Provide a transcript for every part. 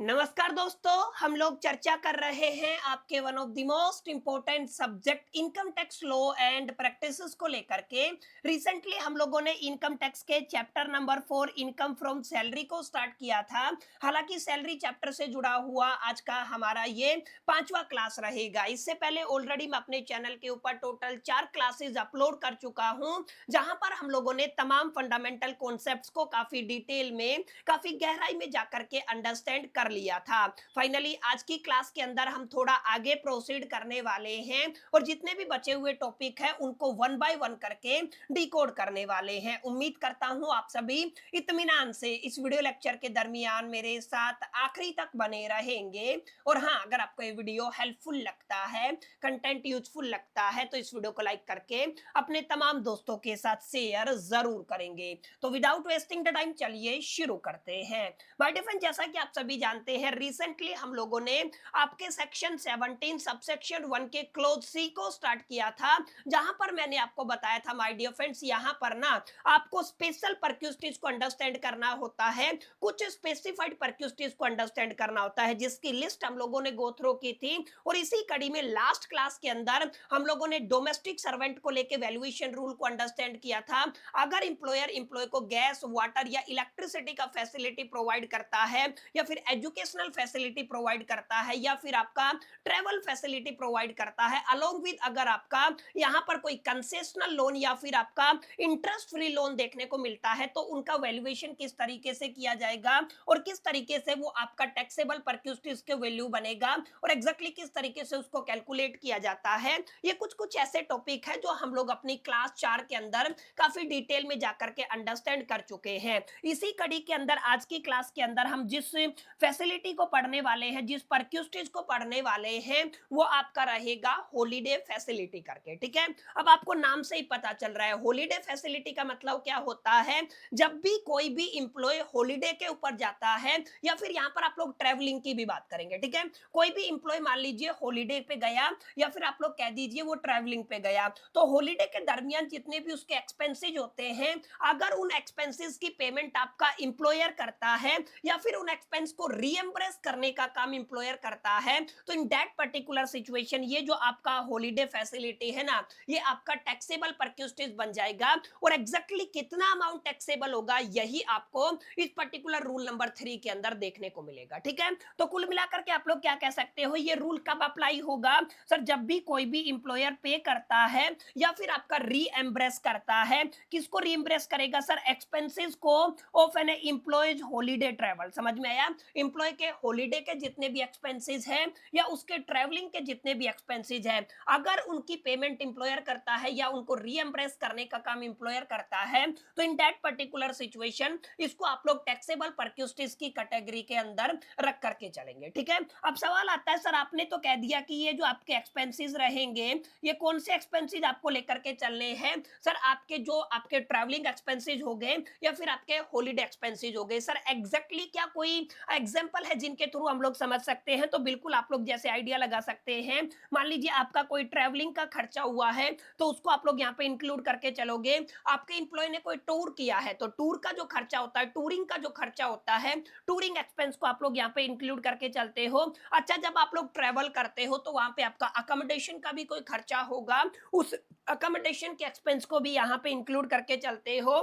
नमस्कार दोस्तों, हम लोग चर्चा कर रहे हैं आपके one of the most important subject income tax law and practices को लेकर के। रिसेंटली हम लोगों ने इनकम टैक्स के chapter number 4 income from salary को स्टार्ट किया था। हालांकि सैलरी चैप्टर से जुड़ा हुआ आज का हमारा ये 5वां क्लास रहेगा। इससे पहले ऑलरेडी मैं अपने चैनल के ऊपर टोटल 4 क्लासेस अपलोड कर चुका हूं, जहां पर हम लोगों ने तमाम फंडामेंटल कॉन्सेप्ट्स को काफी डिटेल में, काफी गहराई में जाकर के अंडरस्टैंड कर लिया था। फाइनली आज की क्लास के अंदर हम थोड़ा आगे प्रोसीड करने वाले हैं और जितने भी बचे हुए टॉपिक हैं उनको वन बाय वन करके डिकोड करने वाले हैं। उम्मीद करता हूं आप सभी इत्मीनान से इस वीडियो लेक्चर के दरमियान मेरे साथ आखिरी तक बने रहेंगे। और हाँ, अगर आपको ये वीडियो हेल्पफुल लगता है, कंटेंट यूजफुल लगता है, तो इस वीडियो को लाइक करके अपने तमाम दोस्तों के साथ शेयर जरूर करेंगे। तो विदाउट वेस्टिंग द टाइम चलिए शुरू करते हैं। माय डियर फ्रेंड, जैसा कि आप सभी जानते हैं, रिसेंटली हम लोगों ने आपके सेक्शन 17 सबसेक्शन 1 के क्लोज सी को स्टार्ट किया था, जहां पर मैंने आपको बताया था माय डियर फ्रेंड्स, यहां पर ना आपको स्पेशल परक्यूस्टिज को अंडरस्टैंड करना होता है, कुछ स्पेसिफाइड परक्यूस्टिज को अंडरस्टैंड करना होता है, जिसकी लिस्ट हम लोगों ने गो थ्रू की थी। और इसी कड़ी में लास्ट क्लास के अंदर हम लोगों ने डोमेस्टिक सर्वेंट को लेके वैल्यूएशन रूल को अंडरस्टैंड किया था। अगर इंप्लॉयर इंप्लॉय को गैस, वाटर या इलेक्ट्रिसिटी का फैसिलिटी प्रोवाइड करता है, या फिर एजुकेशनल फैसिलिटी प्रोवाइड करता है, या फिर आपका ट्रेवल फैसिलिटी प्रोवाइड करता है, अलोंग विद अगर आपका यहां पर कोई कंसेशनल लोन या फिर आपका इंटरेस्ट फ्री लोन देखने को मिलता है, तो उनका वैल्यूएशन किस तरीके से किया जाएगा और किस तरीके से वो आपका टैक्सेबल परक्यूस्टिज के वैल्यू बनेगा और एग्जैक्टली किस तरीके से उसको कैलकुलेट किया जाता है। ये कुछ कुछ ऐसे टॉपिक है जो हम लोग अपनी क्लास 4 के अंदर काफी डिटेल में जाकर के अंडरस्टैंड कर चुके हैं। इसी कड़ी के अंदर आज की क्लास के अंदर हम जिस फैसिलिटी को पढ़ने वाले हैं, जिस परक्यूस्टिज को पढ़ने वाले हैं, वो आपका रहेगा हॉलीडे फैसिलिटी करके। ठीक है, अब आपको नाम से ही पता चल रहा है हॉलीडे फैसिलिटी का मतलब क्या होता है। जब भी कोई भी इंप्लॉय हॉलीडे के ऊपर जाता है, या फिर यहाँ पर आप लोग ट्रैवलिंग की भी बात करेंगे, ठीक है, कोई भी इंप्लॉय मान लीजिए हॉलीडे पे गया, या फिर आप लोग कह दीजिए वो ट्रैवलिंग पे गया, तो हॉलीडे के दरमियान जितने भी उसके एक्सपेंसेस होते हैं, अगर उन एक्सपेंसेस की पेमेंट आपका इंप्लॉयर करता है, या फिर उन एक्सपेंस को रीएम्बर्स करने का काम इंप्लॉयर करता है, तो इन दैट पर्टिकुलर सिचुएशन ये जो आपका हॉलीडे फैसिलिटी है ना, ये आपका टैक्सेबल परक्यूस्टिज बन जाएगा। और एग्जैक्टली कितना अमाउंट टैक्सेबल होगा, यही आपको इस पर्टिकुलर रूल नंबर 3 के अंदर देखने को मिलेगा। ठीक है, तो कुल मिलाकर के आप लोग क्या कह सकते हो, ये रूल कब अप्लाई होगा सर? जब भी कोई भी इंप्लॉयर पे करता है या फिर आपका रीएम्बर्स करता है। किसको रीएम्बर्स करेगा सर? एक्सपेंसेस को of an employees holiday travel. समझ में आया? इंप्लॉय के हॉलीडे के जितने भी एक्सपेंसेस हैं या उसके ट्रैवलिंग के जितने भी एक्सपेंसेस हैं, अगर उनकी पेमेंट इंप्लॉयर करता है या उनको रीएम्बर्स करने का काम इंप्लॉयर करता है, तो इन दैट पर्टिकुलर सिचुएशन इसको आप लोग टैक्सेबल परक्यूस्टिज की कैटेगरी के अंदर रख करके चलेंगे। ठीक है, अब सवाल आता है सर, आपने तो कह दिया कि ये जो आपके एक्सपेंसेस रहेंगे, ये कौन से एक्सपेंसेस आपको लेकर के चलने हैं सर? आपके जो आपके ट्रैवलिंग एक्सपेंसेस हो गए या फिर आपके हॉलीडे एक्सपेंसेस हो गए। सर एग्जैक्टली क्या कोई एग्जांपल है जिनके थ्रू हम लोग समझ सकते हैं? तो बिल्कुल आप लोग जैसे आइडिया लगा सकते हैं, मान लीजिए आपका कोई ट्रैवलिंग का खर्चा हुआ है, तो उसको आप लोग यहाँ पे इंक्लूड करके चलोगे। आपके इंप्लॉय ने कोई टूर किया है, तो टूर का जो खर्चा होता है, टूरिंग का जो खर्चा होता है, टूरिंग एक्सपेंस को आप लोग यहाँ पे इंक्लूड करके चलते हो। अच्छा, जब आप लोग ट्रैवल करते हो तो वहां पे आपका अकोमोडेशन का भी कोई खर्चा होगा, उस अकोमोडेशन के एक्सपेंस को भी यहाँ पे इंक्लूड करके चलते हो।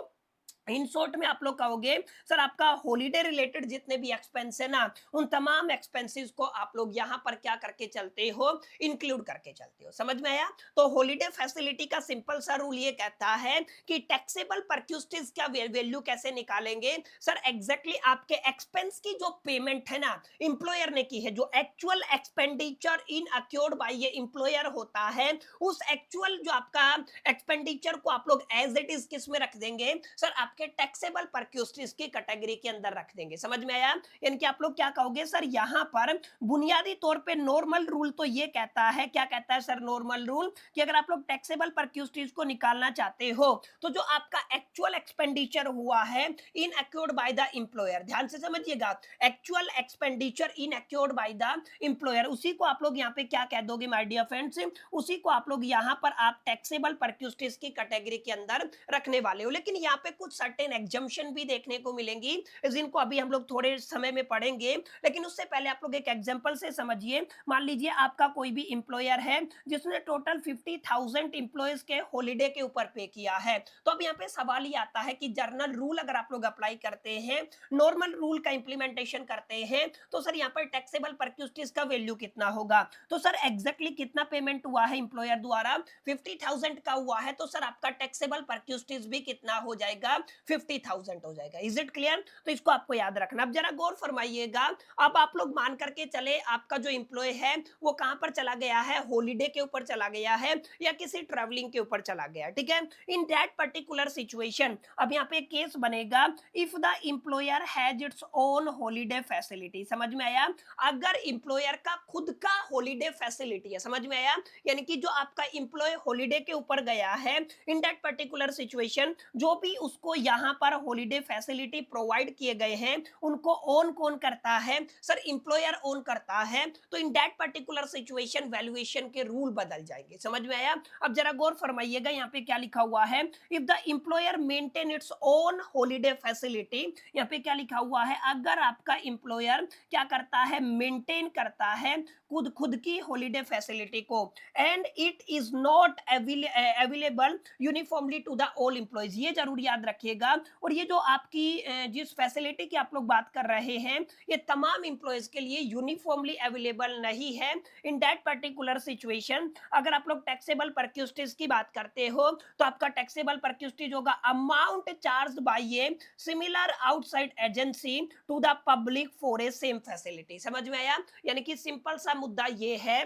इन शॉर्ट में आप लोग कहोगे सर, आपका हॉलीडे रिलेटेड जितने भी एक्सपेंस है ना, उन तमाम एक्सपेंसेस को आप लोग यहां पर क्या करके चलते हो? इंक्लूड करके चलते हो। समझ में आया? तो हॉलीडे फैसिलिटी का सिंपल सा रूल ये कहता है कि टैक्सेबल परक्यूस्टिज का वैल्यू कैसे निकालेंगे सर? एग्जैक्टली आपके एक्सपेंस की जो पेमेंट है ना, इंप्लॉयर ने की है, जो actual expenditure incurred by ये इंप्लॉयर होता है, उस एक्चुअल जो आपका एक्सपेंडिचर को आप लोग एज इट इज किस में रख देंगे सर? आपके टैक्सेबल परक्यूस्टिज की कैटेगरी के अंदर रख देंगे। समझ में आया? यानी कि आप लोग क्या कहोगे सर, यहां पर बुनियादी तौर पे नॉर्मल रूल तो ये कहता है, क्या कहता है सर? नॉर्मल रूल कि अगर आप लोग टैक्सेबल परक्यूस्टिज को निकालना चाहते हो, तो जो आपका एक्चुअल एक्सपेंडिचर हुआ है इन अक्योर्ड बाय द इंप्लॉयर, ध्यान से समझिएगा, actual expenditure incurred by the employer, उसी को आप लोग यहाँ पे क्या कह दोगे माय डियर फ्रेंड्स? उसी को आप लोग यहाँ पर आप टैक्सेबल परक्यूस्टिज की कैटेगरी के अंदर रखने वाले हो। लेकिन यहाँ पे कुछ सर्टेन एग्जम्पशन भी देखने को मिलेंगी, जिनको अभी हम लोग थोड़े समय में पढ़ेंगे। लेकिन उससे पहले आप लोग एक एग्जांपल से समझिए। मान लीजिए आपका कोई भी एम्प्लॉयर है जिसने टोटल 50,000 एम्प्लॉयज के हॉलीडे के ऊपर पे किया है। तो अब यहाँ पे सवाल ये आता है कि जर्नल रूल अगर आप लोग अप्लाई करते हैं, नॉर्मल रूल का इंप्लीमेंटेशन करते हैं, तो सर यहाँ पर टैक्सेबल परक्यूस्टिस का वैल्यू कितना होगा? तो सर एग्जैक्टली कितना पेमेंट हुआ है एम्प्लॉयर द्वारा? 50,000 का हुआ है, तो सर आपका टैक्सेबल परक्यूस्टिस भी कितना हो जाएगा? 50,000 हो जाएगा। Is it clear? तो इसको आपको याद रखना। अब जरा गौर फरमाइएगा। अब आप लोग मान करके चले आपका जो एम्प्लॉय है वो कहां पर चला गया है? हॉलीडे के ऊपर चला गया है या किसी ट्रैवलिंग के ऊपर चला गया, ठीक है। इन दैट पर्टिकुलर सिचुएशन अब यहाँ पे केस बनेगा if the employer has its own holiday facility. समझ में आया? अगर एम्प्लॉयर का खुद का हॉलीडे फैसिलिटी है, समझ में आया? यानी कि जो आपका एम्प्लॉय हॉलीडे के ऊपर गया है, इन दैट पर्टिकुलर सिचुएशन जो भी उसको यहाँ पर हॉलीडे फैसिलिटी प्रोवाइड किए गए हैं उनको ओन कौन करता है? सर एम्प्लॉयर ओन करता है। तो in that particular situation valuation के रूल बदल जाएंगे। समझ में आया? अब जरा गौर फरमाइएगा, यहाँ पे क्या लिखा हुआ है? If the employer maintain its own holiday facility, यहाँ पे क्या लिखा हुआ है? अगर आपका एम्प्लॉयर क्या करता है? मेंटेन करता है खुद खुद की हॉलीडे फैसिलिटी को, and it is not available uniformly to the all employees. ये जरूर याद रखिएगा। और ये जो आपकी जिस फैसिलिटी की आप लोग बात कर रहे हैं, ये तमाम एम्प्लॉयज के लिए यूनिफॉर्मली अवेलेबल नहीं है। इन दैट पर्टिकुलर सिचुएशन अगर आप लोग टैक्सेबल परक्यूस्टिस की बात करते हो, तो आपका टैक्सेबल परक्यूस्टिस होगा amount charged by a similar outside agency to the public for a same facility. समझ में आया? यानी कि सिंपल सा मुद्दा ये है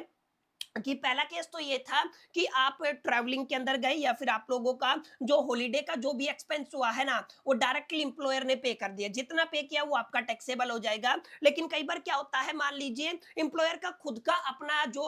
कि पहला केस तो ये था कि आप ट्रैवलिंग के अंदर गए या फिर आप लोगों का जो हॉलीडे का जो भी एक्सपेंस हुआ है ना, वो डायरेक्टली एम्प्लॉयर ने पे कर दिया। जितना पे किया वो आपका टैक्सेबल हो जाएगा। लेकिन कई बार क्या होता है, मान लीजिए एम्प्लॉयर का खुद का अपना जो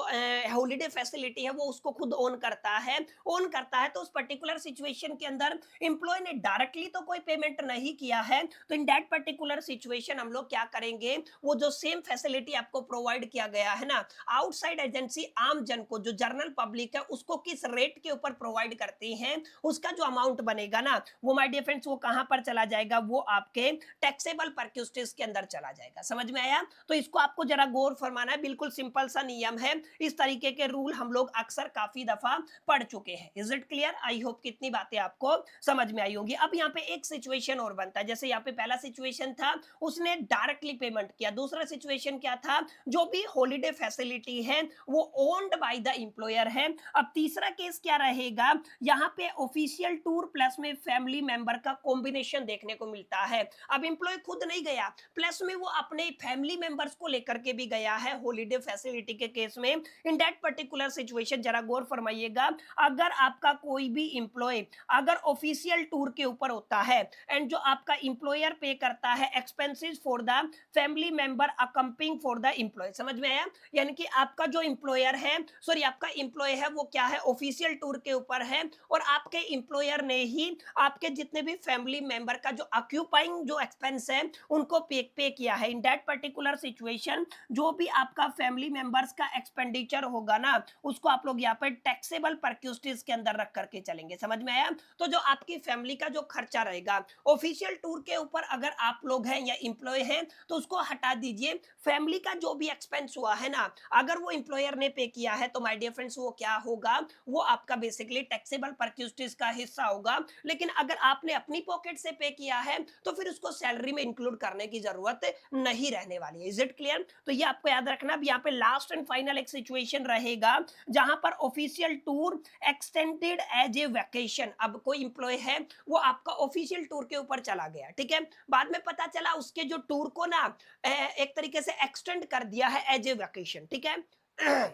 हॉलीडे फैसिलिटी है वो उसको खुद ओन करता है तो उस पर्टिकुलर सिचुएशन के अंदर एम्प्लॉय ने डायरेक्टली तो कोई पेमेंट नहीं किया है। तो इन दैट पर्टिकुलर सिचुएशन हम लोग क्या करेंगे? वो जो सेम फैसिलिटी आपको प्रोवाइड किया गया है ना, आउटसाइड एजेंसी आम जन को, जो जनरल पब्लिक है, उसको किस रेट के ऊपर प्रोवाइड करती हैं, उसका जो अमाउंट बनेगा ना, वो माय डियर फ्रेंड्स वो कहां पर चला जाएगा? वो आपके टैक्सेबल परक्यूस्टिस के अंदर चला जाएगा। समझ में आया? तो इसको आपको जरा गौर फरमाना है। बिल्कुल सिंपल सा नियम है। इस तरीके के रूल हम लोग अक्सर काफी दफा पढ़ चुके हैं। Is it clear? I hope कितनी बातें आपको समझ में आई होगी। अब यहाँ पे एक सिचुएशन और बनता है। जैसे यहाँ पे पहला सिचुएशन था उसने डायरेक्टली पेमेंट किया। दूसरा सिचुएशन क्या था? जो भी हॉलीडे फैसिलिटी है वो ओन्ड बाय द एम्प्लॉयर है। अब तीसरा केस क्या रहेगा? यहाँ पे ऑफिशियल टूर प्लस में फैमिली मेंबर का कॉम्बिनेशन देखने को मिलता है। अब एम्प्लॉय खुद नहीं गया, प्लस में वो अपने फैमिली मेंबर्स को लेकर के भी गया है हॉलीडे फैसिलिटी के केस में। इन दैट पर्टिकुलर सिचुएशन जरा गौर फरमाइएगा, अगर आपका कोई भी एम्प्लॉय अगर ऑफिशियल टूर के ऊपर होता है एंड जो आपका एम्प्लॉयर पे करता है expenses for the family member accompanying for the employee. समझ में आया? यानी कि आपका जो एम्प्लॉयर है, सॉरी आपका एम्प्लॉय है, वो क्या है? ऑफिशियल टूर के ऊपर है और आपके एम्प्लॉयर ने ही आपके जितने भी फैमिली मेंबर का जो ऑक्यूपाइंग जो एक्सपेंस है उनको पे किया है। इन दैट पर्टिकुलर सिचुएशन जो भी आपका फैमिली मेंबर्स का एक्सपेंडिचर होगा ना, उसको आप लोग यहाँ पर टैक्सेबल परक्यूस्टिस के अंदर रख करके चलेंगे। समझ में आया? तो जो आपकी फैमिली का जो खर्चा रहेगा ऑफिशियल टूर के ऊपर, अगर आप लोग हैं या एम्प्लॉय हैं तो उसको हटा दीजिए। फैमिली का जो भी एक्सपेंस हुआ है ना, अगर वो एम्प्लॉयर ने पे किया है तो माय डियर फ्रेंड्स वो क्या होगा? वो आपका बेसिकली टैक्सेबल परक्यूस्टिस का हिस्सा होगा। लेकिन अगर आपने अपनी पॉकेट से पे किया है तो फिर उसको सैलरी में इंक्लूड करने की जरूरत नहीं रहने वाली है। Is it clear? तो ये आपको याद रखना। अब यहाँ पे लास्ट एंड फाइनल एक सिचुएशन रहेगा जहां पर official tour extended as a vacation. अब कोई एम्प्लॉय है वो आपका ऑफिशियल टूर के ऊपर चला गया, ठीक है। बाद में पता चला उसके जो टूर को ना एक तरीके से एक्सटेंड कर दिया है एज ए वैकेशन, ठीक है।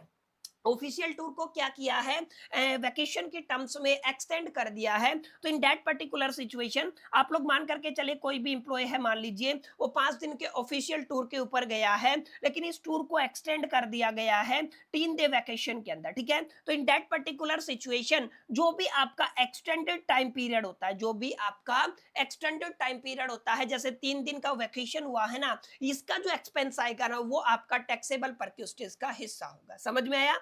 ऑफिशियल टूर को क्या किया है? वैकेशन के टर्म्स में एक्सटेंड कर दिया है। तो इन दैट पर्टिकुलर सिचुएशन आप लोग मान करके चले कोई भी एम्प्लॉय है, मान लीजिए वो 5 दिन के ऑफिशियल टूर के ऊपर गया है, लेकिन इस टूर को एक्सटेंड कर दिया गया है 3 डे वैकेशन के अंदर, ठीक है। तो इन दैट पर्टिकुलर सिचुएशन जो भी आपका एक्सटेंडेड टाइम पीरियड होता है, जो भी आपका एक्सटेंडेड टाइम पीरियड होता है, जैसे 3 दिन का वैकेशन हुआ है ना, इसका जो एक्सपेंस आएगा ना वो आपका टैक्सेबल परक्यूस्टिस का हिस्सा होगा। समझ में आया?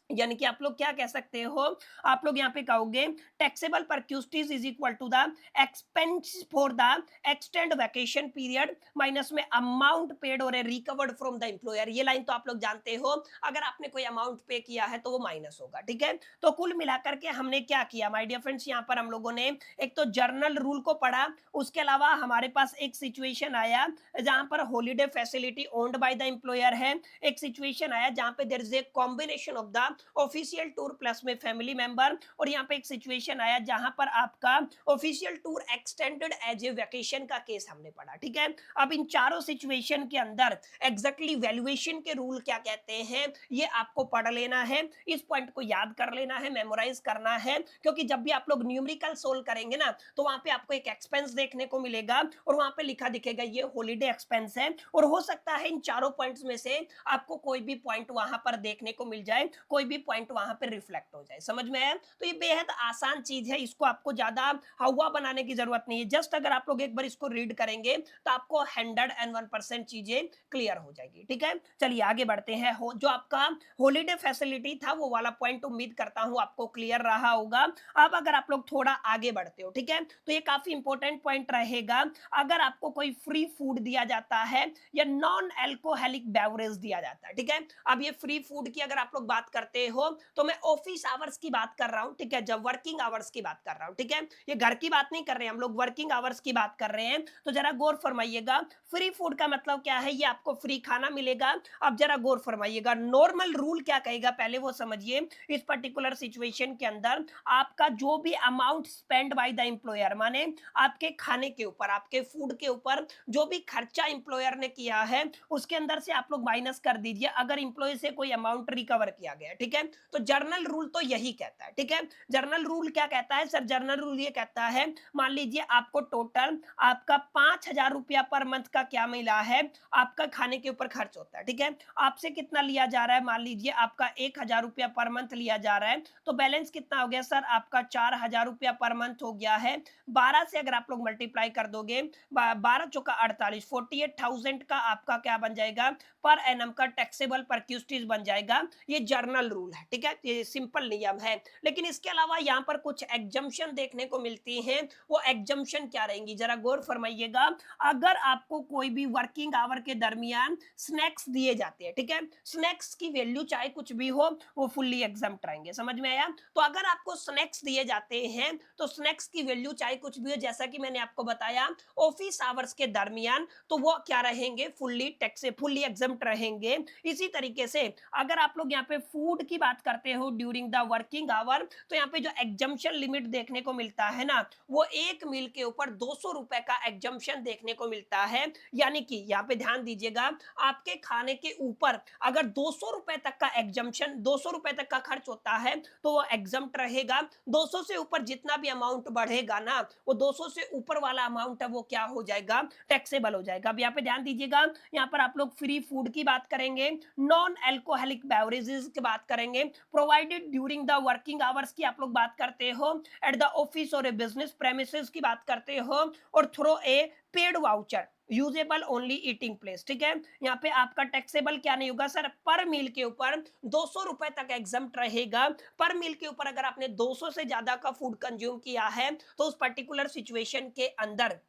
यानी कि आप लोग क्या कह सकते हो, आप लोग यहाँ पे कहोगे taxable perquisites is equal to the expense for the extend vacation period minus में amount paid or recovered from the employer. ये लाइन तो आप लोग जानते हो, अगर आपने कोई अमाउंट पे किया है तो वो माइनस होगा, ठीक है। तो कुल मिलाकर के हमने क्या किया माय डियर फ्रेंड्स, यहाँ पर हम लोगों ने एक तो जर्नल रूल को पढ़ा, उसके अलावा हमारे पास एक सिचुएशन आया जहां पर holiday facility owned by the employer है, एक सिचुएशन आया जहां पे there is a combination of the official tour plus में फैमिली मेंबर, और यहाँ पे एक सिचुएशन आया जहां पर आपका official tour extended as a vacation का केस हमने पढ़ा, ठीक है। अब इन चारों सिचुएशन के अंदर एग्जैक्टली वैल्यूएशन के रूल क्या कहते हैं ये आपको पढ़ लेना है, इस पॉइंट को याद कर लेना है, मेमोराइज करना है, क्योंकि जब भी आप लोग न्यूमेरिकल सोल्व करेंगे ना तो वहां पे आपको एक एक्सपेंस देखने को मिलेगा और वहां पे लिखा दिखेगा ये हॉलीडे एक्सपेंस है, और हो सकता है इन चारों पॉइंट्स में से आपको कोई भी पॉइंट वहां पर देखने को मिल जाए, कोई भी पॉइंट वहां पे रिफ्लेक्ट हो जाए, समझ में आया। तो ये बेहद आसान चीज है, इसको आपको ज्यादा हवा बनाने की जरूरत नहीं है, जस्ट अगर आप लोग एक बार इसको रीड करेंगे तो आपको 101% चीजें क्लियर हो जाएगी, ठीक है। चलिए आगे बढ़ते हैं, जो आपका हॉलीडे फैसिलिटी था वो वाला पॉइंट उम्मीद करता हूं आपको क्लियर रहा होगा। अब अगर आप लोग थोड़ा आगे बढ़ते हो, ठीक है, तो ये काफी इंपॉर्टेंट पॉइंट रहेगा, अगर आपको कोई फ्री फूड दिया जाता है या नॉन एल्कोहलिक बेवरेज दिया जाता है, ठीक है। अब ये फ्री फूड की अगर आप लोग बात करते हो तो मैं ऑफिस आवर्स की बात कर रहा हूं, ठीक है, जब वर्किंग आवर्स की बात कर रहा हूं, ठीक है, ये घर की बात नहीं कर रहे हैं हम लोग, वर्किंग आवर्स की बात कर रहे हैं, तो जरा गौर फरमाइएगा फ्री फूड का मतलब क्या है, ये आपको फ्री खाना मिलेगा। अब जरा गौर फरमाइएगा नॉर्मल रूल क्या कहेगा पहले वो समझिए, इस पर्टिकुलर सिचुएशन के अंदर आपका जो भी amount spend by the employer, माने आपके खाने के ऊपर, आपके फूड के ऊपर जो भी खर्चा एम्प्लॉयर ने किया है उसके अंदर से आप लोग माइनस कर दीजिए अगर एम्प्लॉय से कोई अमाउंट रिकवर किया गया, ठीक है। तो जर्नल रूल तो यही कहता है, ठीक है। जर्नल रूल क्या कहता है सर, जर्नल रूल ये कहता है मान लीजिए आपको टोटल आपका 5,000 रुपया पर मंथ का क्या मिला है, आपका खाने के ऊपर खर्च होता है, ठीक है। आपसे कितना लिया जा रहा है, मान लीजिए आपका 1,000 रुपया पर मंथ लिया जा रहा है, तो बैलेंस कितना हो गया सर, आपका 4,000 रुपया पर मंथ हो गया है। 12 से अगर आप लोग मल्टीप्लाई कर दोगे, 12 चौका 48, 48,000 का आपका क्या बन जाएगा, पर एनम का टैक्सेबल परक्यूस्टीज बन जाएगा। ये जर्नल रूल है, ठीक है, ये सिंपल नियम है। लेकिन इसके अलावा यहाँ पर कुछ एग्जम्पशन देखने को मिलती हैं, वो एग्जम्पशन क्या रहेंगी जरा गौर फरमाइएगा। अगर आपको कोई भी वर्किंग आवर के दरमियान स्नैक्स दिए जाते हैं, ठीक है, स्नैक्स की वैल्यू चाहे कुछ भी हो वो फुल्ली एग्जम्प्ट रहेंगे, समझ में आया। तो अगर आपको स्नैक्स दिए जाते हैं तो स्नैक्स की वैल्यू चाहे कुछ भी हो, जैसा कि मैंने आपको बताया ऑफिस आवर्स के दरमियान, तो वो क्या रहेंगे, फुल्ली टैक्स फुल्ली एग्जम्प्ट रहेंगे। इसी तरीके से अगर आप लोग यहाँ पे फूड की बात करते हो ड्यूरिंग द वर्किंग आवर, तो यहाँ पे जो एग्जम्पशन लिमिट देखने को मिलता है ना, वो एक मील के ऊपर 200 रुपए का एग्जम्पशन देखने को मिलता है। यानी कि यहाँ पे ध्यान दीजिएगा, आपके खाने के ऊपर अगर 200 रुपए तक का एग्जम्पशन, 200 रुपए तक का खर्च होता है तो वो एग्जम्प्ट रहेगा। 200 से ऊपर जितना भी अमाउंट बढ़ेगा ना, वो 200 से ऊपर वाला अमाउंट है वो क्या हो जाएगा, टैक्सेबल हो जाएगा। अब यहाँ पे ध्यान दीजिएगा, यहाँ पर आप लोग फ्री फूड की बात करेंगे, नॉन एल्कोहलिक बेवरेजेस की बात करेंगे, provided during the working hours की आप लोग बात करते हो, एट द ऑफिस और ए बिजनेस प्रेमिसेस की बात करते हो, और through a paid voucher usable only eating place, ठीक है। यहाँ पे आपका टैक्सेबल क्या नहीं होगा सर, पर मील के ऊपर 200 रुपए तक एग्जम्प्ट रहेगा। पर मील के ऊपर अगर आपने 200 से ज्यादा का फूड कंज्यूम किया है तो उस पर्टिकुलर सिचुएशन के अंदर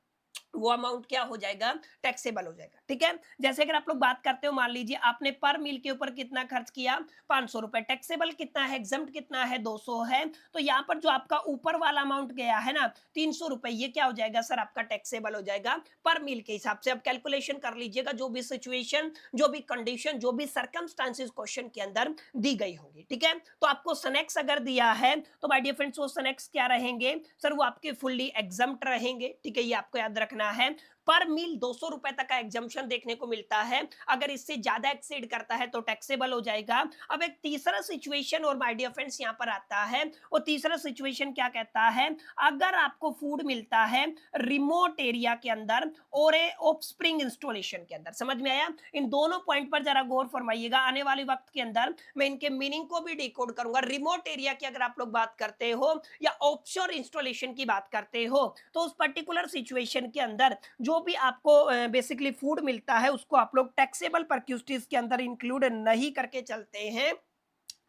वो अमाउंट क्या हो जाएगा, टैक्सेबल हो जाएगा, ठीक है। जैसे अगर आप लोग बात करते हो, मान लीजिए आपने पर मील के ऊपर कितना खर्च किया, 500 रुपए, टैक्सेबल कितना है, एग्जम्प्ट कितना है, 200 है, तो यहाँ पर जो आपका ऊपर वाला अमाउंट गया है ना 300 रुपए, ये क्या हो जाएगा सर, आपका टैक्सेबल हो जाएगा पर मील के हिसाब से। अब कैलकुलेशन कर लीजिएगा, जो भी सिचुएशन, जो भी कंडीशन, जो भी सर्कमस्टांसेस क्वेश्चन के अंदर दी गई होगी, ठीक है। तो आपको स्नैक्स अगर दिया है तो माय डियर फ्रेंड्स वो स्नैक्स क्या रहेंगे सर, वो आपके फुल्ली एग्जम्प्ट रहेंगे, ठीक है, ये आपको याद रखना है। पर मील 200 रुपए तक का एग्जम्पशन देखने को मिलता है, अगर इससे ज्यादा एक्सीड करता है तो टैक्सेबल हो जाएगा। अब एक तीसरा सिचुएशन और माय डियर फ्रेंड्स यहाँ पर आता है, वो तीसरा सिचुएशन क्या कहता है, अगर आपको फूड मिलता है रिमोट एरिया के अंदर और ए ऑफस्प्रिंग इंस्टॉलेशन के अंदर, समझ में आया। इन दोनों पॉइंट पर जरा गौर फरमाइएगा, आने वाले वक्त के अंदर मैं इनके मीनिंग को भी डिकोड करूंगा। रिमोट एरिया की अगर आप लोग बात करते हो या ऑफशोर इंस्टॉलेशन की बात करते हो, तो उस पर्टिकुलर सिचुएशन के अंदर जो भी आपको बेसिकली फूड मिलता है उसको आप लोग टैक्सेबल परक्यूस्टीज के अंदर इंक्लूड नहीं करके चलते हैं।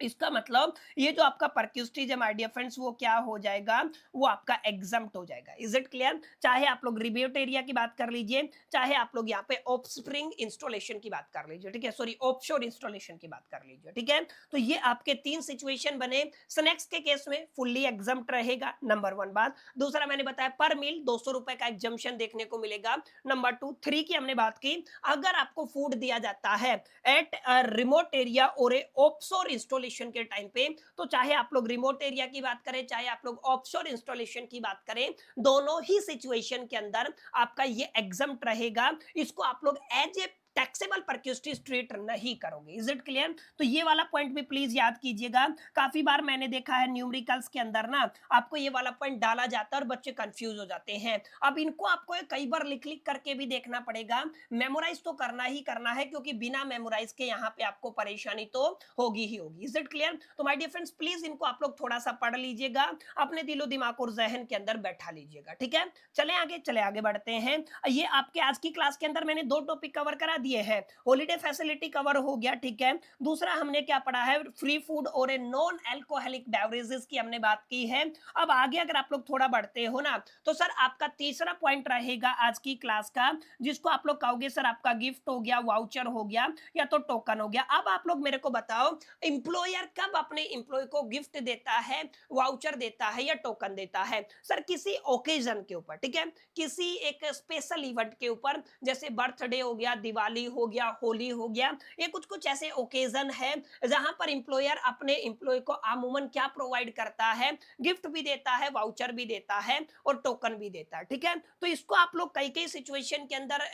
इसका मतलब ये जो आपका परक्यूस्टीज है माय डियर फ्रेंड्स, वो क्या हो जाएगा, वो आपका एग्जम्प्ट हो जाएगा। Is it clear? चाहे आप लोग रिमोट एरिया की बात कर लीजिए, चाहे आप लोग यहाँ पे ऑफस्प्रिंग इंस्टॉलेशन की बात कर लीजिए, ठीक है, सॉरी ऑफशोर इंस्टॉलेशन की बात कर लीजिए, ठीक है। तो ये आपके तीन सिचुएशन बने। स्नेक्स के केस में फुल्ली एग्जम्प्ट रहेगा, नंबर वन बात। दूसरा मैंने बताया पर मील 200 रुपए का एग्जम्पशन देखने को मिलेगा। नंबर टू, थ्री की हमने बात की, अगर आपको फूड दिया जाता है एट अ रिमोट एरिया और ए ऑफशोर इंस्टॉलेशन के टाइम पे, तो चाहे आप लोग रिमोट एरिया की बात करें, चाहे आप लोग ऑफशोर इंस्टॉलेशन की बात करें, दोनों ही सिचुएशन के अंदर आपका ये एग्जम्प्ट रहेगा। इसको आप लोग एज ए टैक्सेबल परक्यूस्टीज ट्रीट नहीं करोगे। Is it clear? तो ये वाला पॉइंट भी प्लीज याद कीजिएगा। काफी बार मैंने देखा है न्यूमेरिकल्स के अंदर ना आपको ये वाला पॉइंट डाला जाता है और बच्चे कंफ्यूज हो जाते हैं। अब इनको आपको कई बार लिख लिख करके भी देखना पड़ेगा, मेमोराइज तो करना ही करना है, क्योंकि बिना मेमोराइज के यहाँ पे आपको परेशानी तो होगी ही होगी। Is it clear? तो माय डियर फ्रेंड्स, प्लीज इनको आप लोग थोड़ा सा पढ़ लीजिएगा, अपने दिलो दिमाग और जहन के अंदर बैठा लीजिएगा, ठीक है। चले आगे बढ़ते हैं। ये आपके आज की क्लास के अंदर मैंने दो टॉपिक कवर करा दिए हैं। हॉलीडे फैसिलिटी कवर हो गया, ठीक है। दूसरा हमने क्या पढ़ा है, फ्री फूड और ए नॉन अल्कोहलिक बेवरेजेस की हमने बात की है। अब आगे अगर आप लोग थोड़ा बढ़ते हो ना, तो सर आपका तीसरा पॉइंट रहेगा आज की क्लास का, जिसको आप लोग कहोगे सर आपका गिफ्ट हो गया, वाउचर हो गया, या तो टोकन हो गया। अब आप लोग मेरे को बताओ, इंप्लॉयर कब अपने इंप्लॉय को गिफ्ट देता है, वाउचर देता है या टोकन देता है? सर किसी ओकेजन के ऊपर, ठीक है, किसी एक स्पेशल इवेंट के ऊपर, जैसे बर्थडे हो गया, दिवाली हो गया, होली हो गया, ये कुछ कुछ ऐसे ओकेजन है जहां पर इंप्लॉयर अपने इंप्लॉय को अमूमन क्या प्रोवाइड करता है, गिफ्ट भी देता है, वाउचर भी देता है और टोकन भी देता है, ठीक है। तो इसको आप लोग कई कई सिचुएशन के अंदर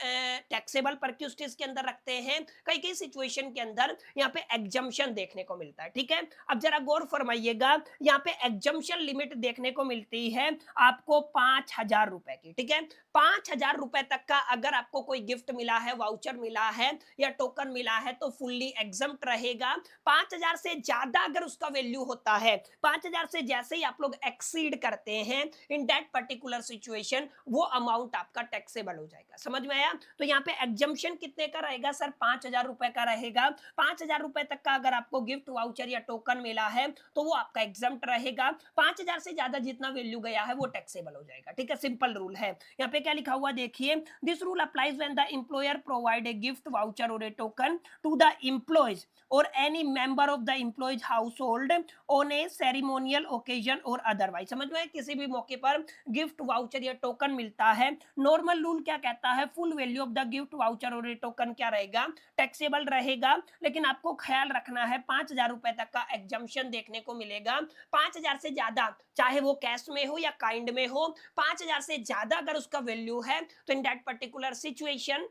टैक्सेबल परक्यूस्टिस के अंदर रखते हैं, कई कई सिचुएशन के अंदर यहाँ पे एग्जम्पशन देखने को मिलता है, ठीक है। अब जरा गौर फरमाइएगा, यहाँ पे एग्जम्पशन लिमिट देखने को मिलती है आपको 5,000 रुपए की, ठीक है। 5,000 रुपए तक का अगर आपको कोई गिफ्ट मिला है, वाउचर मिला है या टोकन मिला है, तो फुल्ली एग्जम्प्ट रहेगा। 5,000 से ज्यादा अगर उसका वैल्यू होता है, 5,000 से जैसे ही आप लोग एक्सीड करते हैं इन दैट पर्टिकुलर सिचुएशन, वो अमाउंट आपका टैक्सेबल हो जाएगा। समझ में आया? तो यहाँ पे एग्जम्पशन कितने का रहेगा सर? 5,000 रुपए का रहेगा। 5,000 रुपए तक का अगर आपको गिफ्ट, वाउचर या टोकन मिला है, तो वो आपका एग्जम्प्ट रहेगा। 5,000 से ज्यादा जितना वैल्यू गया है वो टैक्सेबल हो जाएगा, ठीक है। सिंपल रूल है। यहाँ पे क्या लिखा हुआ देखिए, this rule applies when the employer provide a gift, voucher और A token to the employees और any member of the employees household on A ceremonial occasion और अदरवाइज। समझ में? किसी भी मौके पर गिफ्ट, वाउचर या टोकन मिलता है, नॉर्मल रूल क्या कहता है, full value of the gift, voucher और टोकन क्या रहेगा, टैक्सेबल रहेगा। लेकिन आपको ख्याल रखना है 5,000 रुपए तक का एग्जम्पशन देखने को मिलेगा। 5,000 से ज्यादा, चाहे वो कैश में हो या काइंड में हो, 5,000 से ज्यादा अगर उसका वैल्यू है, तो इन दैट पर्टिकुलर सिचुएशन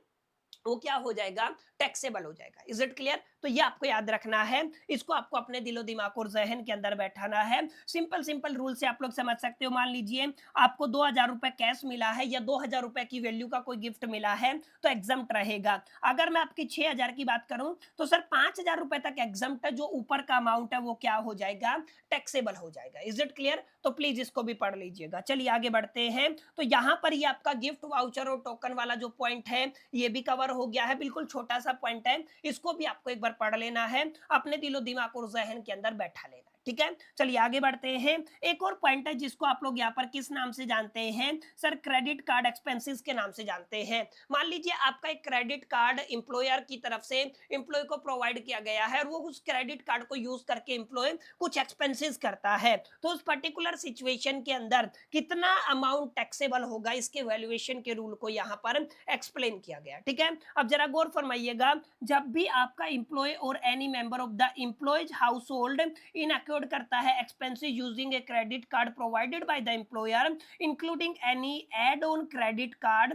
वो क्या हो जाएगा, टैक्सेबल हो जाएगा। Is it clear? तो ये आपको याद रखना है, इसको आपको अपने दिलो दिमाग और जहन के अंदर बैठाना है। सिंपल सिंपल रूल से आप लोग समझ सकते हो। मान लीजिए आपको 2,000 रुपए कैश मिला है या 2,000 रुपए की वैल्यू का कोई गिफ्ट मिला है, तो एग्जम्प्ट रहेगा। अगर मैं आपकी 6,000 की बात करूं, तो सर 5,000 रुपए तक एग्जम्प्ट है, जो ऊपर का अमाउंट है वो क्या हो जाएगा, टैक्सेबल हो जाएगा। Is it clear? तो प्लीज इसको भी पढ़ लीजिएगा। चलिए आगे बढ़ते हैं। तो यहां पर ये आपका गिफ्ट, वाउचर और टोकन वाला जो पॉइंट है, ये भी कवर हो गया है। बिल्कुल छोटा सा पॉइंट है, इसको भी आपको एक बार पढ़ लेना है, अपने दिलो दिमाग और जहन के अंदर बैठा लेना है, ठीक है। चलिए आगे बढ़ते हैं। एक और पॉइंट है जिसको आप लोग यहाँ पर किस नाम से जानते हैं सर? क्रेडिट कार्ड एक्सपेंसेस के नाम से जानते हैं। मान लीजिए आपका एक क्रेडिट कार्ड एम्प्लॉयर की तरफ से एम्प्लॉय को प्रोवाइड किया गया है, और वो उस क्रेडिट कार्ड को यूज करके एम्प्लॉय कुछ एक्सपेंसेस करता है, तो उस पर्टिकुलर सिचुएशन के अंदर कितना अमाउंट टैक्सेबल होगा, इसके वैल्यूएशन के रूल को यहाँ पर एक्सप्लेन किया गया, ठीक है। अब जरा गौर फरमाइएगा, जब भी आपका एम्प्लॉय और any member of the employees house hold in accrued करता है expenses using a credit card provided by the employer including any ad on credit card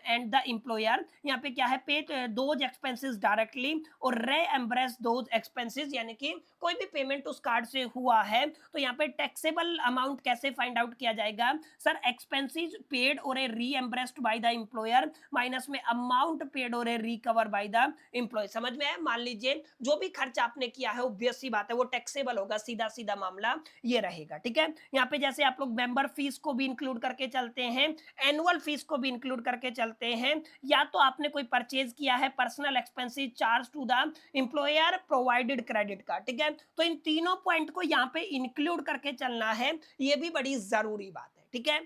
and the employer, यहाँ पे क्या है, पे दोज एक्सपेंसेस डायरेक्टली और reimburse those expenses, यानी कि कोई भी पेमेंट उस कार्ड से हुआ है, तो यहाँ पे टैक्सेबल अमाउंट कैसे फाइंड आउट किया जाएगा सर? एक्सपेंसेस पेड और ए रीएम्बर्स्ड बाय द एम्प्लॉयर माइनस में अमाउंट पेड और ए रिकवर बाय द एम्प्लॉय। समझ में है? मान लीजिए जो भी खर्च आपने किया है, ऑब्वियस सी बात है वो टैक्सेबल होगा, सीधा सीधा मामला ये रहेगा। ठीक है, यहाँ पे जैसे आप लोग मेंबर फीस को भी इंक्लूड करके चलते हैं, एनुअल फीस को भी इंक्लूड करके चलते हैं, या तो आपने कोई परचेज किया है, personal expenses charge to the employer provided credit card. ठीक है, तो इन तीनों पॉइंट को यहाँ पे इंक्लूड करके चलना है, ये भी बड़ी जरूरी बात है। ठीक है,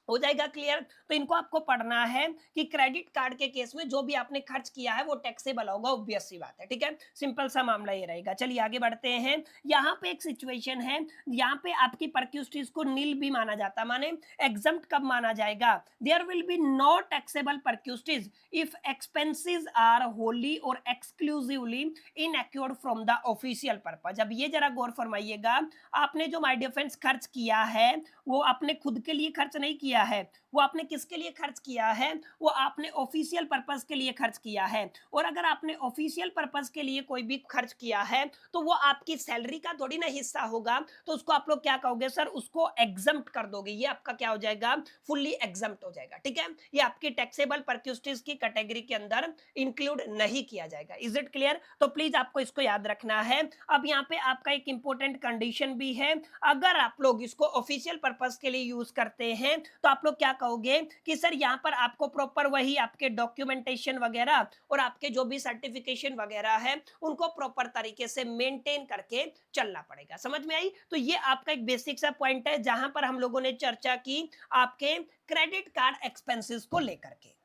हो जाएगा क्लियर। तो इनको आपको पढ़ना है कि क्रेडिट कार्ड के केस में जो भी आपने खर्च किया है वो टैक्सेबल होगा, ऑब्वियस सी बात है। ठीक है, सिंपल सा मामला ये रहेगा। चलिए आगे बढ़ते हैं। यहाँ पे एक सिचुएशन है, यहाँ पे आपकी परक्यूस्टीज को नील भी माना जाता, माने एग्जम्प्ट कब माना जाएगा, there will be no taxable perquisites if expenses are wholly or exclusively incurred from the official purpose. अब ये जरा गौर फरमाइएगा, आपने जो माय डियर फ्रेंड्स खर्च किया है वो आपने खुद के लिए खर्च नहीं किया है, वो आपने किसके लिए खर्च किया है, वो आपने ऑफिशियल पर्पस के लिए खर्च किया है। और अगर आपने ऑफिशियल पर्पस के लिए कोई भी खर्च किया है तो वो आपकी सैलरी का थोड़ी ना हिस्सा होगा, तो उसको आप लोग क्या कहोगे सर, उसको एग्जम्प्ट कर दोगे, ये आपका क्या हो जाएगा, फुल्ली एग्जम्प्ट हो जाएगा। ठीक है, ये आपकी टैक्सेबल परक्यूस्टीज की कैटेगरी के अंदर इंक्लूड नहीं किया जाएगा। Is it clear? तो प्लीज आपको इसको याद रखना है। अब यहाँ पे आपका एक इंपॉर्टेंट कंडीशन भी है, अगर आप लोग इसको ऑफिशियल पर्पस के लिए यूज करते हैं तो आप लोग क्या कहोगे कि सर यहाँ पर आपको प्रॉपर वही आपके डॉक्यूमेंटेशन वगैरह और आपके जो भी सर्टिफिकेशन वगैरह है उनको प्रॉपर तरीके से मेंटेन करके चलना पड़ेगा। समझ में आई? तो ये आपका एक बेसिक सा पॉइंट है जहां पर हम लोगों ने चर्चा की आपके क्रेडिट कार्ड एक्सपेंसेस को लेकर के।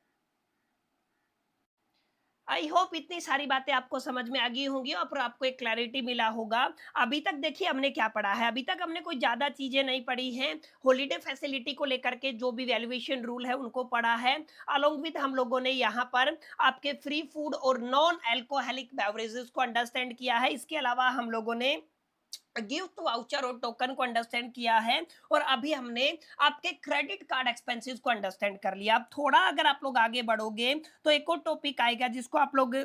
आई होप इतनी सारी बातें आपको समझ में आ गई होंगी और आपको एक क्लैरिटी मिला होगा। अभी तक देखिए हमने क्या पढ़ा है, अभी तक हमने कोई ज्यादा चीजें नहीं पढ़ी हैं। हॉलीडे फैसिलिटी को लेकर के जो भी वैल्यूएशन रूल है उनको पढ़ा है, अलोंग विद हम लोगों ने यहाँ पर आपके फ्री फूड और नॉन अल्कोहलिक बेवरेजेस को अंडरस्टैंड किया है। इसके अलावा हम लोगों ने गिफ्ट वाउचर और टोकन को अंडरस्टैंड किया है, और अभी हमने आपके क्रेडिट कार्ड एक्सपेंसेस को अंडरस्टैंड कर लिया। अब थोड़ा अगर आप लोग आगे बढ़ोगे तो एक और टॉपिक आएगा जिसको आप लोग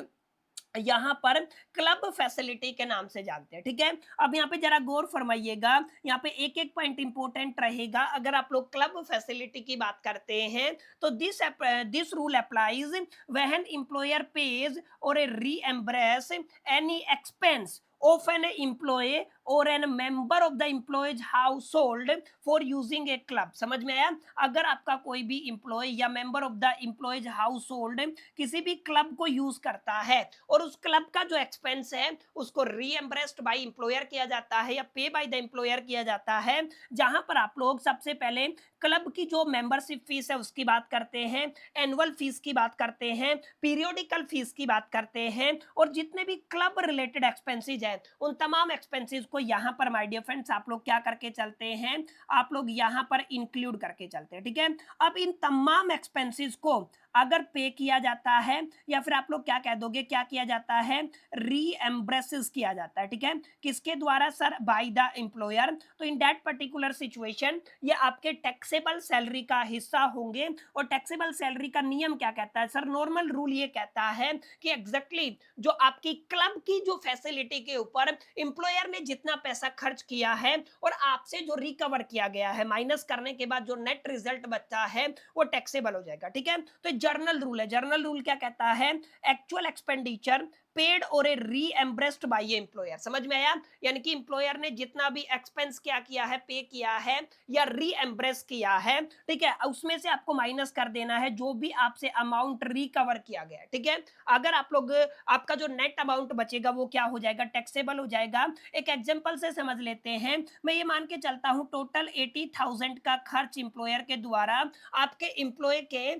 यहाँ पर क्लब फैसिलिटी के नाम से जानते हैं। ठीक है, अब यहाँ पे जरा गौर फरमाइएगा, यहाँ पे एक एक पॉइंट इंपोर्टेंट रहेगा। अगर आप लोग क्लब फैसिलिटी की बात करते हैं तो this rule applies when employer pays or a reimburses any expense of an employee or an member of the employee's household for using a club। समझ में आया? अगर आपका कोई भी एम्प्लॉय या member of the employees household किसी भी क्लब को यूज करता है और उस क्लब का जो एक्सपेंस है उसको रीएम्बर्स्ड बाय एम्प्लॉयर किया जाता है या पे बाय द एम्प्लॉयर किया जाता है, जहां पर आप लोग सबसे पहले क्लब की जो मेंबरशिप फीस है उसकी बात करते हैं, एनुअल फीस की बात करते हैं, पीरियोडिकल फीस की बात करते हैं, और जितने भी क्लब रिलेटेड एक्सपेंसेस हैं उन तमाम एक्सपेंसेस को यहाँ पर माय डियर फ्रेंड्स आप लोग क्या करके चलते हैं, आप लोग यहाँ पर इंक्लूड करके चलते हैं। ठीक है, अब इन तमाम एक्सपेंसेस को अगर पे किया जाता है या फिर आप लोग क्या कह दोगे, क्या किया जाता है, रीएम्बर्सेस किया जाता है। ठीक है, किसके द्वारा सर, बाय द एम्प्लॉयर। तो इन दैट पर्टिकुलर सिचुएशन ये आपके टैक्सेबल सैलरी का हिस्सा होंगे। और टैक्सेबल सैलरी का नियम क्या कहता है सर, नॉर्मल रूल ये कहता है कि एग्जैक्टली जो आपकी क्लब की जो फैसिलिटी के ऊपर एम्प्लॉयर ने जितना पैसा खर्च किया है और आपसे जो रिकवर किया गया है माइनस करने के बाद जो नेट रिजल्ट बचता है वो टैक्सेबल हो जाएगा। ठीक है, तो जर्नल रूल है, जर्नल रूल क्या कहता है, एक्चुअल एक्सपेंडिचर पेड और ए रीएम्बर्स्ड बाय एम्प्लॉयर। समझ में आया? यानी कि एम्प्लॉयर ने जितना भी एक्सपेंस क्या किया है, पे किया है या रीएम्बर्स किया है, ठीक है, उसमें से आपको माइनस कर देना है जो भी आपसे अमाउंट रिकवर किया गया। ठीक है, अगर आप लोग आपका जो नेट अमाउंट बचेगा वो क्या हो जाएगा, टैक्सेबल हो जाएगा। एक एग्जांपल से समझ लेते हैं, मैं ये मान के चलता हूं टोटल 80,000 का खर्च एम्प्लॉयर के द्वारा आपके एम्प्लॉय के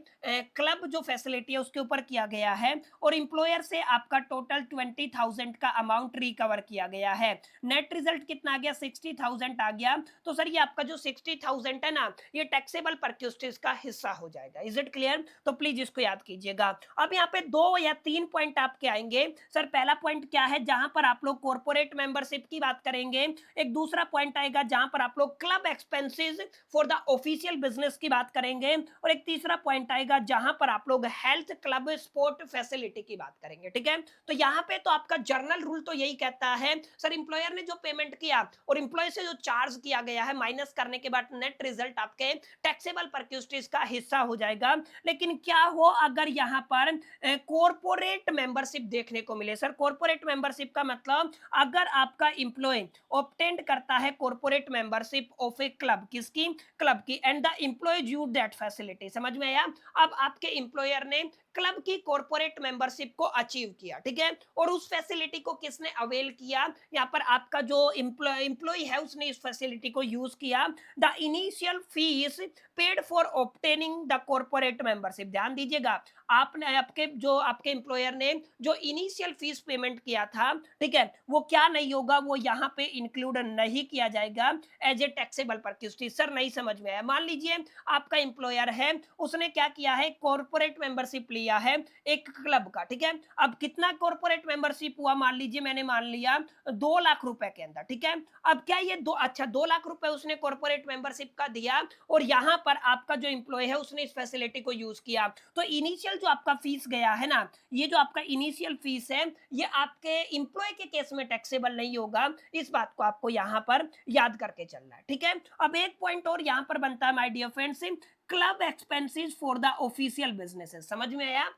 क्लब जो फैसिलिटी है उसके ऊपर किया गया है, और एम्प्लॉयर से आपका टोटल 20,000 का अमाउंट रिकवर किया गया है। नेट रिजल्ट कितना आ गया, 60,000 आ गया। तो सर ये आपका जो 60,000 है ना, ये टैक्सेबल परक्यूस्टीज का हिस्सा हो जाएगा। Is it clear? तो प्लीज इसको याद कीजिएगा। अब यहाँ पे 2 या 3 पॉइंट आपके आएंगे। सर पहला पॉइंट क्या है, जहां पर आप लोग कॉर्पोरेट मेंबरशिप की बात करेंगे। एक दूसरा पॉइंट आएगा जहां पर आप लोग club expenses for the official business की बात करेंगे, और एक तीसरा पॉइंट आएगा जहां पर आप लोग हेल्थ क्लब स्पोर्ट फैसिलिटी की बात करेंगे। ठीक है, तो यहाँ पे तो आपका जर्नल रूल तो यही कहता है सर एम्प्लॉयर ने जो पेमेंट किया और एम्प्लॉय से जो चार्ज किया गया है माइनस करने के बाद नेट रिजल्ट आपके टैक्सेबल परक्यूस्टिज का हिस्सा हो जाएगा। लेकिन क्या हो अगर यहाँ पर कॉर्पोरेट मेंबरशिप देखने को मिले? सर कॉर्पोरेट मेंबरशिप का मतलब अगर आपका एम्प्लॉय ऑब्टेंड करता है corporate membership of a club, किसकी? क्लब की, and the employee use that facility. समझ में आया? अब आपके एम्प्लॉयर ने क्लब की कॉर्पोरेट मेंबरशिप को अचीव किया, ठीक है, और उस फैसिलिटी को किसने अवेल किया? यहाँ पर आपका जो एम्प्लॉय है उसने इस फैसिलिटी को यूज किया। The initial fees paid for obtaining the corporate membership, ध्यान दीजिएगा, आपने आपके एम्प्लॉयर ने जो इनिशियल फीस पेमेंट किया था, ठीक है, वो क्या नहीं होगा, वो यहाँ पे इंक्लूड नहीं किया जाएगा एज ए टैक्सेबल परक्यूस्टिज। सर नहीं समझ में आया। मान लीजिए आपका एम्प्लॉयर है, उसने क्या किया है, कॉर्पोरेट मेंबरशिप लिया है एक क्लब का, ठीक है, अब कितना कॉर्पोरेट मेंबरशिप हुआ, मान लीजिए मैंने मान लिया 2 लाख रुपए के अंदर, ठीक है, अब क्या ये 2 लाख रुपए उसने कॉर्पोरेट मेंबरशिप का दिया और यहाँ पर आपका जो एम्प्लॉय है उसने इस फैसिलिटी को यूज किया, तो इनिशियल जो आपका फीस गया है ना, ये जो आपका इनिशियल फीस है ये आपके एम्प्लॉय के केस में टैक्सेबल नहीं होगा। इस बात को आपको यहाँ पर याद करके चलना है, ठीक है। अब एक पॉइंट और यहाँ पर बनता है my dear friends, club expenses for the official businesses. समझ में आया?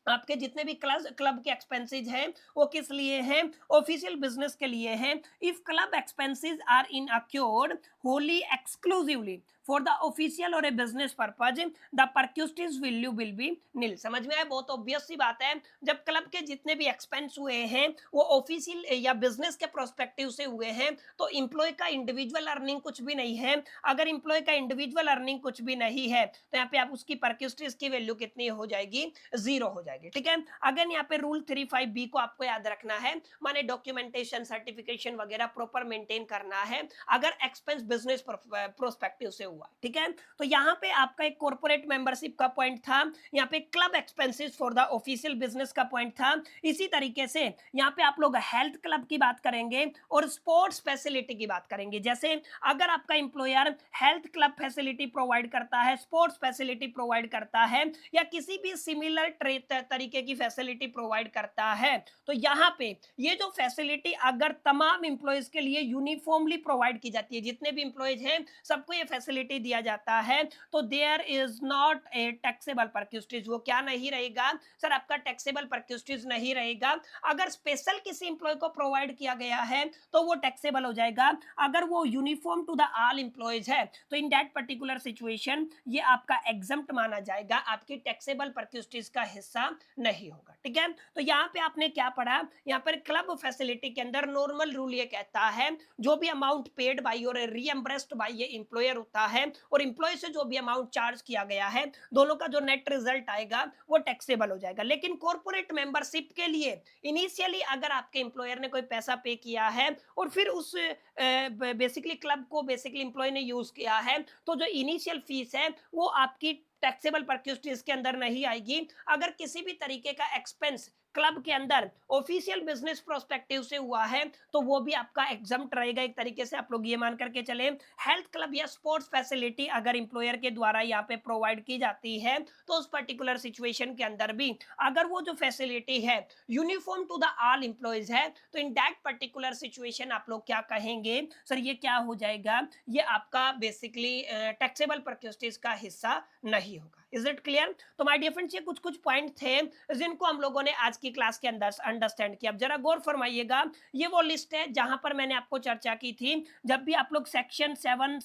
आपके जितने भी क्लब के एक्सपेंसेस हैं वो किस लिए हैं? ऑफिशियल बिजनेस के लिए हैं। If club expenses are incurred wholly exclusively for the official or a business purpose the perquisites value will be nil. समझ में आया? बहुत ऑब्वियस सी बात है, जब क्लब के जितने भी एक्सपेंस हुए हैं वो ऑफिशियल या बिजनेस के प्रोस्पेक्टिव से हुए हैं तो एम्प्लॉय का इंडिविजुअल अर्निंग कुछ भी नहीं है। अगर एम्प्लॉय का इंडिविजुअल अर्निंग कुछ भी नहीं है तो यहाँ पे आप उसकी परक्यूस्टिज की वैल्यू कितनी हो जाएगी? 0 हो जाएगी, ठीक है। अगर यहाँ पे रूल 35B को आपको याद रखना है, माने डॉक्यूमेंटेशन सर्टिफिकेशन वगैरह प्रॉपर मेंटेन करना है अगर एक्सपेंस बिजनेस प्रोस्पेक्टिव से हुआ, ठीक है। तो यहाँ पे आपका एक कॉर्पोरेट मेंबरशिप का पॉइंट था, यहाँ पे club expenses for the official business का पॉइंट था। इसी तरीके से यहाँ पे आप लोग हेल्थ क्लब की बात करेंगे और स्पोर्ट्स फैसिलिटी की बात करेंगे। जैसे अगर आपका employer health club facility provide करता है, स्पोर्ट्स फैसिलिटी प्रोवाइड करता है या किसी भी सिमिलर तरीके की फैसिलिटी प्रोवाइड करता है, तो यहाँ पे ये जो फैसिलिटी अगर तमाम एम्प्लॉयज के लिए यूनिफॉर्मली प्रोवाइड की जाती है, जितने भी एम्प्लॉयज हैं सबको ये फैसिलिटी दिया जाता है, तो there is not a taxable perquisites. वो क्या नहीं रहेगा सर? आपका टैक्सेबल परक्यूस्टिज नहीं रहेगा। अगर स्पेशल किसी एम्प्लॉय को प्रोवाइड किया गया है तो वो टैक्सेबल हो जाएगा। अगर वो uniform to the all employees है तो इन दैट पर्टिकुलर सिचुएशन ये आपका एग्जम्प्ट माना जाएगा, आपकी टैक्सेबल परक्यूस्टिज का हिस्सा नहीं होगा, ठीक है। तो यहाँ पे आपने क्या पढ़ा? यहाँ पर क्लब फैसिलिटी के अंदर नॉर्मल रूल ये कहता है जो भी अमाउंट पेड बाई और रीएम्बर्स्ड बाई ये एम्प्लॉयर होता है और एम्प्लॉय से जो भी अमाउंट चार्ज किया गया है, दोनों का जो नेट रिजल्ट आएगा वो टैक्सेबल हो जाएगा। लेकिन कॉर्पोरेट मेंबरशिप के लिए इनिशियली अगर आपके एम्प्लॉयर ने कोई पैसा पे किया है और फिर उस बेसिकली क्लब को बेसिकली एम्प्लॉय ने यूज किया है, तो जो इनिशियल फीस है वो आपकी टैक्सेबल परक्यूस्टिज के अंदर नहीं आएगी। अगर किसी भी तरीके का एक्सपेंस क्लब के अंदर ऑफिशियल बिजनेस प्रोस्पेक्टिव से हुआ है तो वो भी आपका एग्जम्प्ट रहेगा। एक तरीके से आप लोग ये मान करके चले, हेल्थ क्लब या स्पोर्ट्स फैसिलिटी अगर एम्प्लॉयर के द्वारा यहाँ पे प्रोवाइड की जाती है तो उस पर्टिकुलर सिचुएशन के अंदर भी अगर वो जो फैसिलिटी है uniform to the all employees है तो इन दैट पर्टिकुलर सिचुएशन आप लोग क्या कहेंगे? सर ये क्या हो जाएगा? ये आपका बेसिकली टैक्सेबल परक्यूस्टिज का हिस्सा नहीं होगा। Is it clear? तो माय डियर फ्रेंड्स ये कुछ कुछ पॉइंट थे जिनको हम लोगों ने आज की क्लास के अंदर अंडरस्टैंड किया। अब जरा गौर फरमाइएगा, ये वो लिस्ट है जहां पर मैंने आपको चर्चा की थी। जब भी आप लोग सेक्शन 17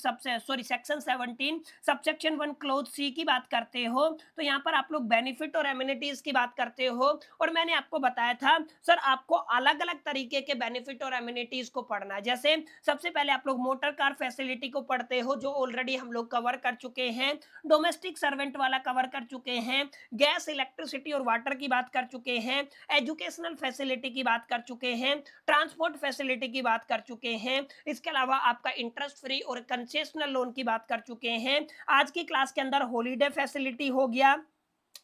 सबसेक्शन 1 क्लोज सी की बात करते हो तो यहाँ पर आप लोग बेनिफिट और एमिनिटीज की बात करते हो और मैंने आपको बताया था सर आपको अलग अलग तरीके के बेनिफिट और एमिनिटीज को पढ़ना है। जैसे सबसे पहले आप लोग मोटर कार फैसिलिटी को पढ़ते हो जो ऑलरेडी हम लोग कवर कर चुके हैं, डोमेस्टिक सर्वेंट वाला कवर कर चुके हैं, गैस इलेक्ट्रिसिटी और वाटर की बात कर चुके हैं, एजुकेशनल फैसिलिटी की बात कर चुके हैं, ट्रांसपोर्ट फैसिलिटी की बात कर चुके हैं, इसके अलावा आपका इंटरेस्ट फ्री और कंसेशनल लोन की बात कर चुके हैं। आज की क्लास के अंदर हॉलीडे फैसिलिटी हो गया,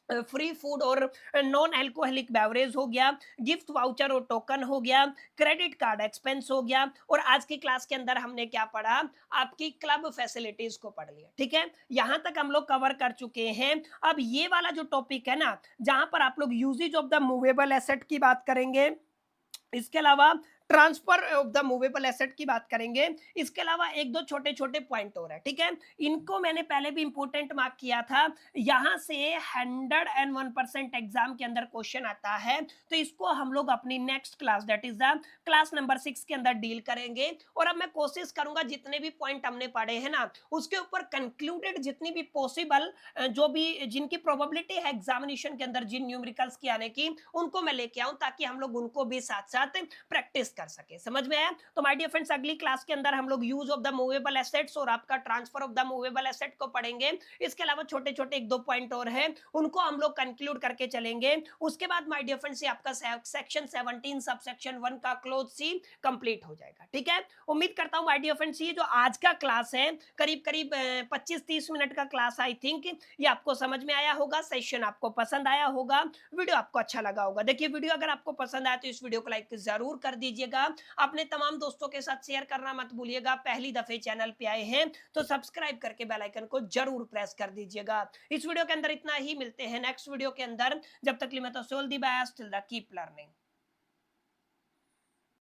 फ्री फूड और नॉन अल्कोहलिक बेवरेज हो गया, गिफ्ट वाउचर और टोकन हो गया, क्रेडिट कार्ड एक्सपेंस हो गया, और आज की क्लास के अंदर हमने क्या पढ़ा, आपकी क्लब फैसिलिटीज को पढ़ लिया। ठीक है, यहां तक हम लोग कवर कर चुके हैं। अब ये वाला जो टॉपिक है ना, जहां पर आप लोग usages of the movable asset की बात करेंगे, इसके अलावा transfer of the movable asset की बात करेंगे, इसके अलावा एक दो छोटे छोटे पॉइंट और है। ठीक है, इनको मैंने पहले भी इंपोर्टेंट मार्क किया था। यहां से 101% एग्जाम के अंदर क्वेश्चन आता है, तो इसको हम लोग अपनी next class, that is the class number 6 के अंदर डील करेंगे। और अब मैं कोशिश करूंगा जितने भी पॉइंट हमने पढ़े हैं ना, उसके ऊपर कंक्लूडेड जितनी भी पॉसिबल, जो भी जिनकी प्रोबेबिलिटी है एग्जामिनेशन के अंदर जिन न्यूमेरिकल्स की आने की, उनको मैं लेके आऊं, ताकि हम लोग उनको भी साथ साथ प्रैक्टिस कर सके। समझ में आया? तो माय डियर फ्रेंड्स, अगली क्लास के अंदर हम लोग use of the movable assets और आपका transfer of the movable asset को पढ़ेंगे। इसके अलावा छोटे छोटे एक दो पॉइंट और हैं, उनको हम लोग कंक्लूड करके चलेंगे। उसके बाद माय डियर फ्रेंड्स, आपका सेक्शन 17 सब सेक्शन 1 का क्लोज सी कंप्लीट हो जाएगा। ठीक है, उम्मीद करता हूं माय डियर फ्रेंड्स, ये जो आज का क्लास है, करीब करीब 25-30 मिनट का क्लास, आई थिंक ये आपको समझ में आया होगा, सेशन आपको पसंद आया होगा, वीडियो आपको अच्छा लगा होगा। देखिए, वीडियो अगर आपको पसंद आया तो इस वीडियो को लाइक जरूर कर दीजिएगा, अपने तमाम दोस्तों के साथ शेयर करना मत भूलिएगा। पहली दफे चैनल पे आए हैं तो सब्सक्राइब करके बेल आइकन को जरूर प्रेस कर दीजिएगा। इस वीडियो के अंदर इतना ही, मिलते हैं नेक्स्ट वीडियो के अंदर। जब तक के लिए मैं तो so all the best, till the keep learning.